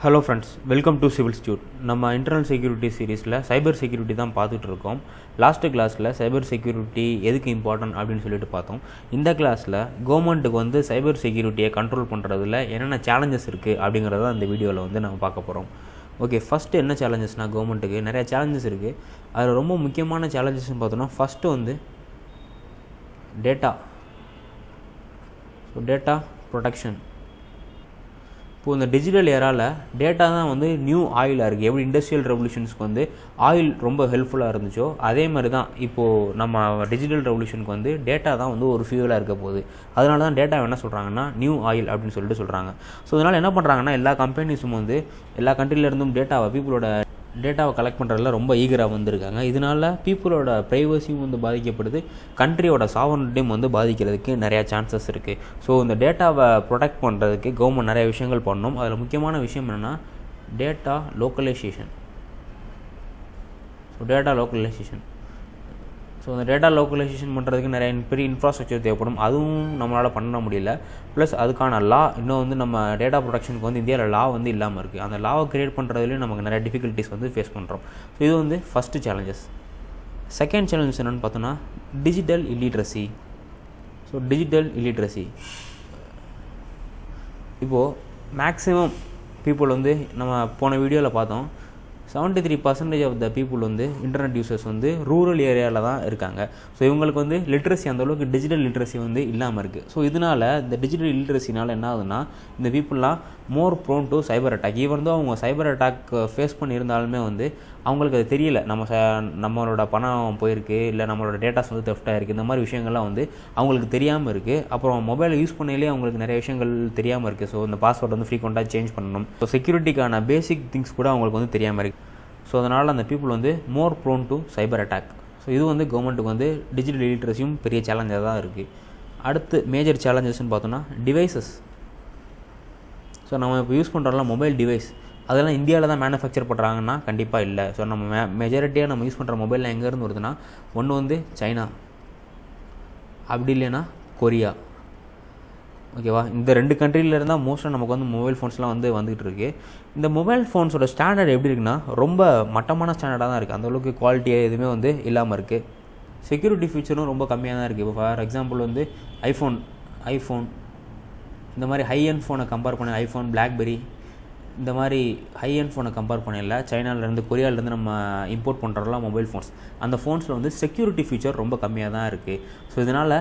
Hello friends, welcome to CivilsTute. நம்ம internal security சீரீஸில் cyber security தான் பார்த்துட்டு இருக்கோம். லாஸ்ட்டு கிளாஸில் சைபர் செக்யூரிட்டி எதுக்கு இம்பார்ட்டன்ட் அப்படின்னு சொல்லிட்டு பார்த்தோம். இந்த கிளாஸில் கவர்மெண்ட்டுக்கு வந்து சைபர் செக்யூரிட்டியை கண்ட்ரோல் பண்ணுறதுல என்னென்ன சேலஞ்சஸ் இருக்குது அப்படிங்கிறத இந்த வீடியோவில் வந்து நம்ம பார்க்க போகிறோம். ஓகே, ஃபஸ்ட்டு என்ன சேலஞ்சஸ்னால் கவர்மெண்ட்டுக்கு நிறைய சேலஞ்சஸ் இருக்குது. அதில் ரொம்ப முக்கியமான சேலஞ்சஸ்ன்னு பார்த்தோன்னா ஃபஸ்ட்டு வந்து டேட்டா ப்ரொடெக்ஷன். இப்போது இந்த டிஜிட்டல் ஏராவில் டேட்டா தான் வந்து நியூ ஆயிலாக இருக்குது. எப்படி இண்டஸ்ட்ரியல் ரெவல்யூஷன்ஸ்க்கு வந்து ஆயில் ரொம்ப ஹெல்ப்ஃபுல்லாக இருந்துச்சோ அதே மாதிரி தான் இப்போது நம்ம டிஜிட்டல் ரெவல்யூஷனுக்கு வந்து டேட்டா தான் வந்து ஒரு ஃபியூலாக இருக்க போகுது. அதனால தான் டேட்டா என்ன சொல்கிறாங்கன்னா நியூ ஆயில் அப்படின்னு சொல்லிட்டு சொல்கிறாங்க. ஸோ அதனால் என்ன பண்ணுறாங்கன்னா எல்லா கம்பெனிஸும் வந்து எல்லா கண்ட்ரிலேருந்தும் டேட்டாவை கலெக்ட் பண்ணுறதுல ரொம்ப ஈகராக வந்திருக்காங்க. இதனால் பீப்புளோட ப்ரைவசியும் வந்து பாதிக்கப்படுது, கண்ட்ரியோட சாவர்னிட்டியும் வந்து பாதிக்கிறதுக்கு நிறையா சான்சஸ் இருக்குது. ஸோ இந்த டேட்டாவை ப்ரொடெக்ட் பண்ணுறதுக்கு கவர்மெண்ட் நிறைய விஷயங்கள் பண்ணணும். அதில் முக்கியமான விஷயம் என்னென்னா டேட்டா லோக்கலைசேஷன். ஸோ அந்த டேட்டா லோக்கலைசேஷன் பண்ணுறதுக்கு நிறைய பெரிய இன்ஃப்ராஸ்ட்ரக்சர் தேவைப்படும். அதுவும் நம்மளால் பண்ண முடியல. ப்ளஸ் அதுக்கான லா இன்னும் வந்து நம்ம டேட்டா ப்ரொடெக்ஷனுக்கு வந்து இந்தியாவில் லா வந்து இல்லாமல் இருக்குது. அந்த லாவை கிரியேட் பண்ணுறதுலேயும் நமக்கு நிறைய டிஃபிகல்ட்டிஸ் வந்து ஃபேஸ் பண்ணுறோம். ஸோ இது வந்து ஃபஸ்ட்டு சேலஞ்சஸ். செகண்ட் சேலஞ்சஸ் என்னென்னு பார்த்தோன்னா டிஜிட்டல் இல்லிட்ரஸி. இப்போது மேக்ஸிமம் பீப்புள் வந்து நம்ம போன வீடியோவில் பார்த்தோம் 73% ஆஃப் த பீப்புள் வந்து இன்டர்நெட் யூசர்ஸ் வந்து ரூரல் ஏரியாவில் தான் இருக்காங்க. ஸோ இவங்களுக்கு வந்து லிட்ரஸி அந்தளவுக்கு டிஜிட்டல் லிட்ரஸி வந்து இல்லாமல் இருக்குது. ஸோ இதனால் இந்த டிஜிட்டல் லிட்ரஸினால் என்ன ஆகுதுன்னா இந்த பீப்புளெலாம் more prone to cyber attack. Even தான் அவங்க சைபர் அட்டாக் ஃபேஸ் பண்ணியிருந்தாலுமே வந்து அவங்களுக்கு அது தெரியல. நம்மளோட பணம் போயிருக்கு, இல்லை நம்மளோட டேட்டாஸ் வந்து தெஃப்டாக இருக்குது. இந்த மாதிரி விஷயங்கள்லாம் வந்து அவங்களுக்கு தெரியாமல் இருக்குது. அப்புறம் மொபைலை யூஸ் பண்ணையிலே அவங்களுக்கு நிறைய விஷயங்கள் தெரியாமல் இருக்குது. ஸோ இந்த பாஸ்வேர்டு வந்து ஃப்ரீக்வெண்ட்டாக சேஞ்ச் பண்ணணும். ஸோ செக்யூரிட்டிக்கான பேசிக் திங்ஸ் கூட அவங்களுக்கு வந்து தெரியாமல் இருக்குது. ஸோ அதனால் அந்த பீப்புள் வந்து more prone to cyber attack. So இது வந்து கவர்மெண்ட்டுக்கு வந்து டிஜிட்டல் லிட்ரஸியும் பெரிய சேலஞ்சாக தான் இருக்குது. அடுத்து மேஜர் சேலஞ்சஸ்ன்னு பார்த்தோன்னா டிவைசஸ். ஸோ நம்ம இப்போ யூஸ் பண்ணுறோம்ல மொபைல் டிவைஸ், அதெல்லாம் இந்தியாவில் தான் மேனுஃபேக்சர் பண்ணுறாங்கன்னா கண்டிப்பாக இல்லை. ஸோ நம்ம மெஜாரிட்டியாக நம்ம யூஸ் பண்ணுற மொபைலில் எங்கேருந்து வருதுன்னா ஒன்று வந்து சைனா, அப்படி இல்லைன்னா கொரியா. ஓகேவா, இந்த 2 கண்ட்ரியில் இருந்தால் மோஸ்ட்டாக நமக்கு வந்து மொபைல் ஃபோன்ஸ்லாம் வந்துக்கிட்டு இருக்குது. இந்த மொபைல் ஃபோன்ஸோட ஸ்டாண்டர்ட் எப்படி இருக்குன்னா ரொம்ப மட்டமான ஸ்டாண்டர்டாக தான் இருக்குது. அந்தளவுக்கு குவாலிட்டியாக எதுவுமே வந்து இல்லாமல் இருக்குது. செக்யூரிட்டி ஃபீச்சரும் ரொம்ப கம்மியாக தான் இருக்குது. இப்போ ஃபார் எக்ஸாம்பிள் வந்து ஐஃபோன் இந்த மாதிரி ஹை எண்ட் ஃபோனை கம்பேர் பண்ணி ஐஃபோன், பிளாக்பெரி இந்த மாதிரி ஹை எண்ட் ஃபோனை கம்பேர் பண்ணல சைனாலேருந்து கொரியாவிலேருந்து நம்ம இம்போர்ட் பண்ணுறோம்லாம் மொபைல் ஃபோன்ஸ், அந்த ஃபோன்ஸில் வந்து செக்யூரிட்டி ஃபீச்சர் ரொம்ப கம்மியாக தான் இருக்குது. ஸோ இதனால்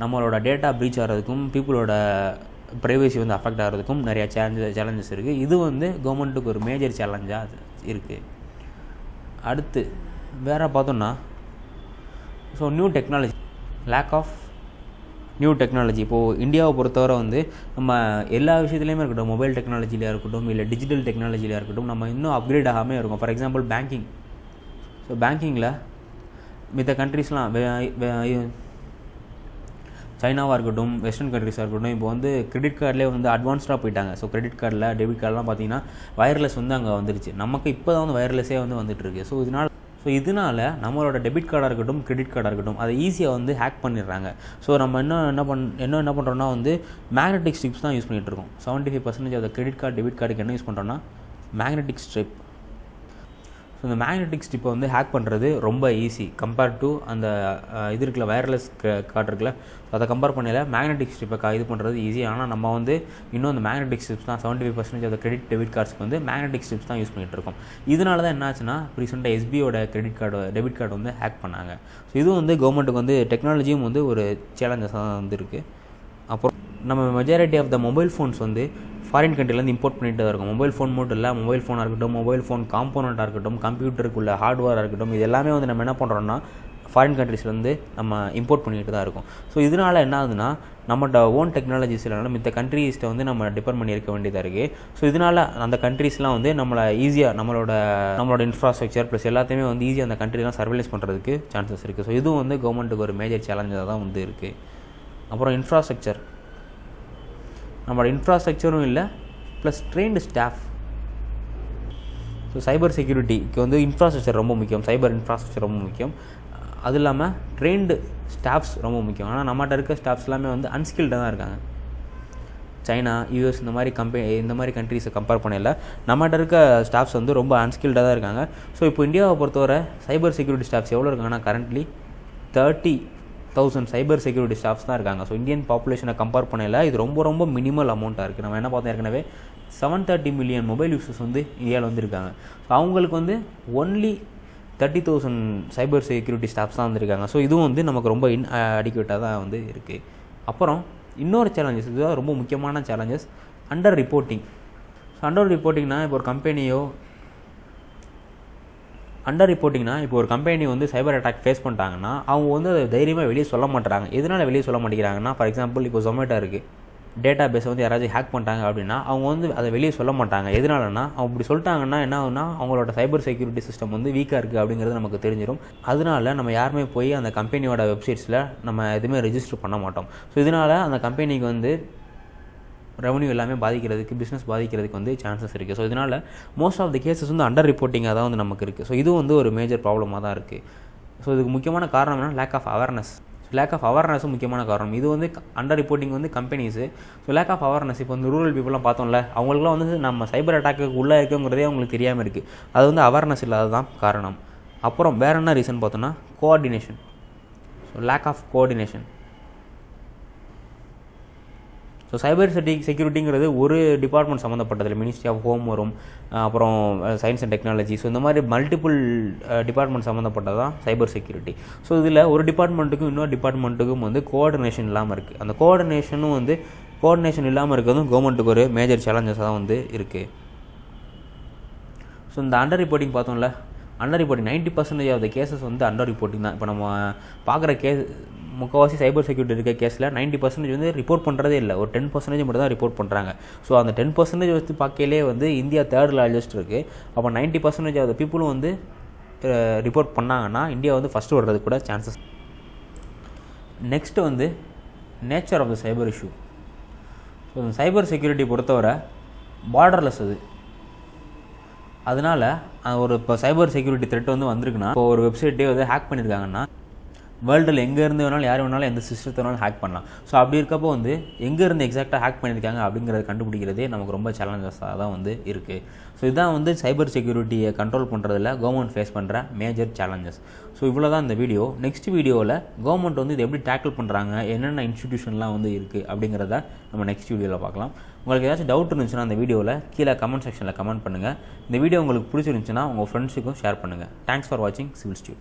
நம்மளோட டேட்டா ப்ரீச் ஆகிறதுக்கும் பீப்புளோட ப்ரைவசி வந்து அஃபெக்ட் ஆகிறதுக்கும் நிறையா சேலஞ்சஸ் இருக்குது. இது வந்து கவர்மெண்ட்டுக்கு ஒரு மேஜர் சேலஞ்சாக இருக்குது. அடுத்து வேறு பார்த்தோன்னா so lack of new technology. இப்போது இந்தியாவை பொறுத்தவரை வந்து நம்ம எல்லா விஷயத்துலையுமே இருக்கட்டும், மொபைல் டெக்னாலஜிலையாக இருக்கட்டும், இல்லை டிஜிட்டல் டெக்னாலஜிலையாக இருக்கட்டும், நம்ம இன்னும் அப்கிரேட் ஆகாமல் இருக்கும். For example banking. ஸோ பேங்கிங்கில் மித்த கண்ட்ரீஸ்லாம் சைனாவாக இருக்கட்டும், வெஸ்டர்ன் கண்ட்ரிஸாக இருக்கட்டும், இப்போ வந்து கிரெடிட் கார்டிலே வந்து அட்வான்ஸ்டாக போயிட்டாங்க. ஸோ கிரெடிட் கார்டில் டெபிட் கார்டெலாம் பார்த்தீங்கன்னா வயர்லெஸ் வந்து அங்கே வந்துருச்சு. நமக்கு இப்போ தான் வந்து வயர்லெஸ்ஸே வந்து வந்துட்டுருக்கு. இதனால் நம்மளோட டெபிட் கார்டாக இருக்கட்டும், கிரெடிட் கார்டாக இருக்கட்டும், அதை ஈஸியாக வந்து ஹேக் பண்ணிடுறாங்க. ஸோ நம்ம என்ன பண்ணுறோன்னா வந்து மேக்னெட்டிக் ஸ்ட்ரிப்ஸ் தான் யூஸ் பண்ணிகிட்டு இருக்கோம். 75% ஆஃப் கிரெடிட் கார்டு, டெபிட் கார்டுக்கு என்ன யூஸ் பண்ணுறோன்னா மேக்னெட்டிக் ஸ்ட்ரிப். ஸோ இந்த மேக்னெட்டிக் ஸ்ட்ரிப்பை வந்து ஹேக் பண்ணுறது ரொம்ப ஈஸி கம்பேர்ட் டு அந்த இது இருக்குல்ல வயர்லெஸ் கார்டு இருக்குல்ல, அதை கம்பேர் பண்ணல மேக்னெட்டிக் ஸ்ட்ரிப்பை இது பண்ணுறது ஈஸி. ஆனால் நம்ம வந்து இன்னும் அந்த மேக்னெட்டிக் ஸ்ட்ரிப்ஸ் தான் 75% ஆஃப் கிரெடிட் டெபிட் கார்ட்ஸ்க்கு வந்து மேக்னெட்டிக் ஸ்ட்ரிப்ஸ் தான் யூஸ் பண்ணிகிட்டு இருக்கோம். இதனால தான் என்ன ஆச்சுன்னா ரீசெண்டாக எஸ்பியோட டெபிட் கார்டு வந்து ஹேக் பண்ணாங்க. ஸோ இதுவும் வந்து கவர்மெண்ட்டுக்கு வந்து டெக்னாலஜியும் வந்து ஒரு சேலஞ்சஸாக தான் வந்து இருக்குது. அப்புறம் நம்ம majority of the mobile phones வந்து ஃபாரின் கண்ட்ரிலேருந்து இம்போர்ட் பண்ணிட்டு தான் இருக்கும். மொபைல் ஃபோன் மட்டும் இல்லை, மொபைல் ஃபோனாக இருக்கட்டும், மொபைல் ஃபோன் காம்போனண்ட்டாக இருக்கட்டும், கம்ப்யூட்டருக்குள்ள ஹார்ட்வேராக இருக்கட்டும், இது எல்லாமே வந்து நம்ம என்ன பண்ணுறோன்னா ஃபாரின் கண்ட்ரிஸ்லேருந்து நம்ம இம்போர்ட் பண்ணிட்டு தான் இருக்கோம். ஸோ இதனால் என்ன ஆகுதுன்னா நம்மளோட ஓன் டெக்னாலஜிஸ் இல்லைனாலும் மித்த கண்ட்ரீஸ்ட்டை வந்து நம்ம டிபெண்ட் பண்ணி இருக்க வேண்டியதாக இருக்குது. ஸோ இதனால் அந்த கண்ட்ரீஸ்லாம் வந்து நம்மளை ஈஸியாக நம்மளோட இன்ஃப்ராஸ்ட்ரக்சர் ப்ளஸ் எல்லாத்தையுமே வந்து ஈஸியாக அந்த கண்ட்ரிலாம் சர்வலைஸ் பண்ணுறதுக்கு சான்சஸ் இருக்குது. ஸோ இதுவும் வந்து கவர்மெண்ட்டுக்கு ஒரு மேஜர் சேலஞ்சாக தான் வந்து இருக்குது. அப்புறம் நம்மளோட இன்ஃப்ராஸ்ட்ரக்சரும் இல்லை, ப்ளஸ் ட்ரெயின்டு ஸ்டாஃப். ஸோ சைபர் செக்யூரிட்டிக்கு வந்து இன்ஃப்ராஸ்ட்ரக்சர் ரொம்ப முக்கியம், சைபர் இன்ஃப்ராஸ்ட்ரக்சர் ரொம்ப முக்கியம். அது இல்லாமல் ட்ரெயின்டு ஸ்டாஃப்ஸ் ரொம்ப முக்கியம். ஆனால் நம்மகிட்ட இருக்க ஸ்டாஃப்ஸ் எல்லாமே வந்து அன்ஸ்கில்டாக தான் இருக்காங்க. சைனா, யூஎஸ் இந்த மாதிரி கண்ட்ரிஸை கம்பேர் பண்ணல நம்மகிட்ட இருக்க ஸ்டாஃப்ஸ் வந்து ரொம்ப அன்ஸ்கில்டாக தான் இருக்காங்க. ஸோ இப்போ இந்தியாவை பொறுத்தவரை சைபர் செக்யூரிட்டி ஸ்டாஃப்ஸ் எவ்வளோ இருக்காங்கன்னா கரண்ட்லி 30,000 சைபர் செக்யூரிட்டி ஸ்டாஃப்ஸ் தான் இருக்காங்க. ஸோ இந்தியன் பாப்புலேஷனை கம்பேர் பண்ணல இது ரொம்ப ரொம்ப மினிமல் அமௌண்ட்டாக இருக்குது. நம்ம என்ன பார்த்தோம் ஏற்கனவே 730 மில்லியன் மொபைல் யூசர்ஸ் வந்து இந்தியாவில் வந்து இருக்காங்க. ஸோ அவங்களுக்கு வந்து ஒன்லி 30,000 சைபர் செக்யூரிட்டி ஸ்டாஃப்ஸ் தான் வந்துருக்காங்க. ஸோ இதுவும் வந்து நமக்கு ரொம்ப அடிக்குவேட்டாக தான் வந்து இருக்குது. அப்புறம் இன்னொரு சேலஞ்சஸ், இதுதான் ரொம்ப முக்கியமான challenges, under reporting. So under ரிப்போர்ட்டிங்னா இப்போ ஒரு கம்பெனி வந்து சைபர் அட்டாக் ஃபேஸ் பண்ணிட்டாங்கன்னா அவங்க வந்து அதை தைரியமாக வெளியே சொல்ல மாட்டுறாங்க. எதனால் வெளியே சொல்ல மாட்டேங்கிறாங்கன்னா, ஃபார் எக்ஸாம்பிள் இப்போ Zomato இருக்குது, டேட்டா பேஸை வந்து யாராச்சும் ஹேக் பண்ணிட்டாங்க அப்படின்னா அவங்க வந்து அதை வெளியே சொல்ல மாட்டாங்க. எதனாலன்னா அவங்க இப்படி சொல்லிட்டாங்கன்னா என்ன ஆகுனா அவங்களோட சைபர் செக்யூரிட்டி சிஸ்டம் வந்து வீக்காக இருக்குது அப்படிங்கிறது நமக்கு தெரிஞ்சிடும். அதனால நம்ம யாருமே போய் அந்த கம்பெனியோட வெப்சைட்ஸில் நம்ம எதுவுமே ரெஜிஸ்டர் பண்ண மாட்டோம். ஸோ இதனால் அந்த கம்பெனிக்கு வந்து ரெவன்யூ எல்லாமே பாதிக்கிறதுக்கு, பிஸ்னஸ் பாதிக்கிறதுக்கு வந்து சான்சஸ் இருக்குது. ஸோ இதனால் மோஸ்ட் ஆஃப் தி கேசஸ் வந்து அண்டர் ரிப்போர்ட்டிங்காக தான் வந்து நமக்கு இருக்குது. ஸோ இது வந்து ஒரு மேஜர் ப்ராப்ளமாக தான் இருக்குது. ஸோ இதுக்கு முக்கியமான காரணம் என்ன, லேக் ஆஃப் அவேர்னஸும் முக்கியமான காரணம். இது வந்து அண்டர் ரிப்போர்ட்டிங் வந்து companies. So lack of awareness, இப்போ வந்து ரூரல் பீப்புளெலாம் பார்த்தோம்ல, அவங்களுக்குலாம் வந்து நம்ம சைபர் அட்டாக்கு உள்ளே இருக்குங்கிறதே அவங்களுக்கு தெரியாமல் இருக்குது. அது வந்து அவேர்னஸ் இல்லாததான் காரணம். அப்புறம் வேறு என்ன ரீசன் பார்த்தோன்னா coordination. So lack of coordination. So cyber செக்யூரிட்டிங்கிறது ஒரு டிபார்ட்மெண்ட் சம்மந்தப்பட்டதில்லை. மினிஸ்ட்ரி ஆஃப் ஹோம் வரும், அப்புறம் சயின்ஸ் அண்ட் டெக்னாலஜி. ஸோ இந்த மாதிரி மல்டிபிள் டிபார்ட்மெண்ட் சம்மந்தப்பட்டது தான் சைபர் செக்யூரிட்டி. ஸோ இதில் ஒரு டிபார்ட்மெண்ட்டுக்கும் இன்னொரு டிபார்ட்மெண்ட்டுக்கும் வந்து கோஆர்டினேஷன் இல்லாமல் இருக்குது. அந்த கோஆர்டினேஷன் இல்லாமல் இருக்கிறதும் கவர்மெண்ட்டுக்கு ஒரு மேஜர் சேலஞ்சஸாக தான் வந்து இருக்குது. ஸோ இந்த அண்டர் ரிப்போர்ட்டிங் பார்த்தோம்ல, under reporting 90% of the cases வந்து அண்டர் ரிப்போர்ட்டிங் தான். இப்போ நம்ம பார்க்குற முக்கால்வாசி சைபர் செக்யூரிட்டி இருக்க கேஸில் 90% வந்து ரிப்போர்ட் பண்ணுறதே இல்லை. ஒரு 10% மட்டும் தான் ரிப்போர்ட் பண்ணுறாங்க. ஸோ அந்த 10% வச்சு பார்க்கலே வந்து இந்தியா 3rd லார்ஜஸ்ட் இருக்குது. அப்போ 90% ஆஃப் த பீப்புளும் வந்து ரிப்போர்ட் பண்ணாங்கன்னா இந்தியா வந்து ஃபஸ்ட்டு வர்றதுக்கு கூட சான்சஸ். நெக்ஸ்ட்டு வந்து nature of the cyber issue. So இந்த சைபர் செக்யூரிட்டி பொறுத்தவரை பார்டர்லெஸ் அது. அதனால் இப்போ சைபர் செக்யூரிட்டி த்ரெட் வந்து வந்திருக்குன்னா, இப்போ ஒரு வெப்சைட்டே வந்து ஹேக் பண்ணியிருக்காங்கன்னா வேர்ல்டில் எங்கேருந்து வேணாலும் யார் வேணாலும் எந்த சிஸ்டத்தை வேணாலும் ஹேக் பண்ணலாம். ஸோ அப்படி இருக்கப்போ வந்து எங்கேருந்து எக்ஸாக்டாக ஹேக் பண்ணியிருக்காங்க அப்படிங்கிறத கண்டுபிடிக்கிறதே நமக்கு ரொம்ப சேலஞ்சஸாக தான் வந்து இருக்குது. ஸோ இதுதான் வந்து சைபர் செக்யூரிட்டியை கண்ட்ரோல் பண்ணுறதுல கவர்மெண்ட் ஃபேஸ் பண்ணுற மேஜர் சேலஞ்சஸ். ஸோ இவ்வளோ தான் இந்த வீடியோ. நெக்ஸ்ட் வீடியோவில் கவர்மெண்ட் வந்து இது எப்படி டேக்கிள் பண்ணுறாங்க, என்னென்ன இன்ஸ்டிடியூஷன்லாம் வந்து இருக்குது அப்படிங்கிறத நம்ம நெக்ஸ்ட் வீடியோவில் பார்க்கலாம். உங்களுக்கு ஏதாச்சும் டவுட் இருந்துச்சுன்னா அந்த வீடியோவில் கீழே கமெண்ட் செக்ஷனில் கமெண்ட் பண்ணுங்கள். இந்த வீடியோ உங்களுக்கு பிடிச்சிருந்துச்சுன்னா உங்கள் ஃப்ரெண்ட்ஸுக்கும் ஷேர் பண்ணுங்கள். தேங்க்ஸ் ஃபார் வாட்சிங் CivilsTute.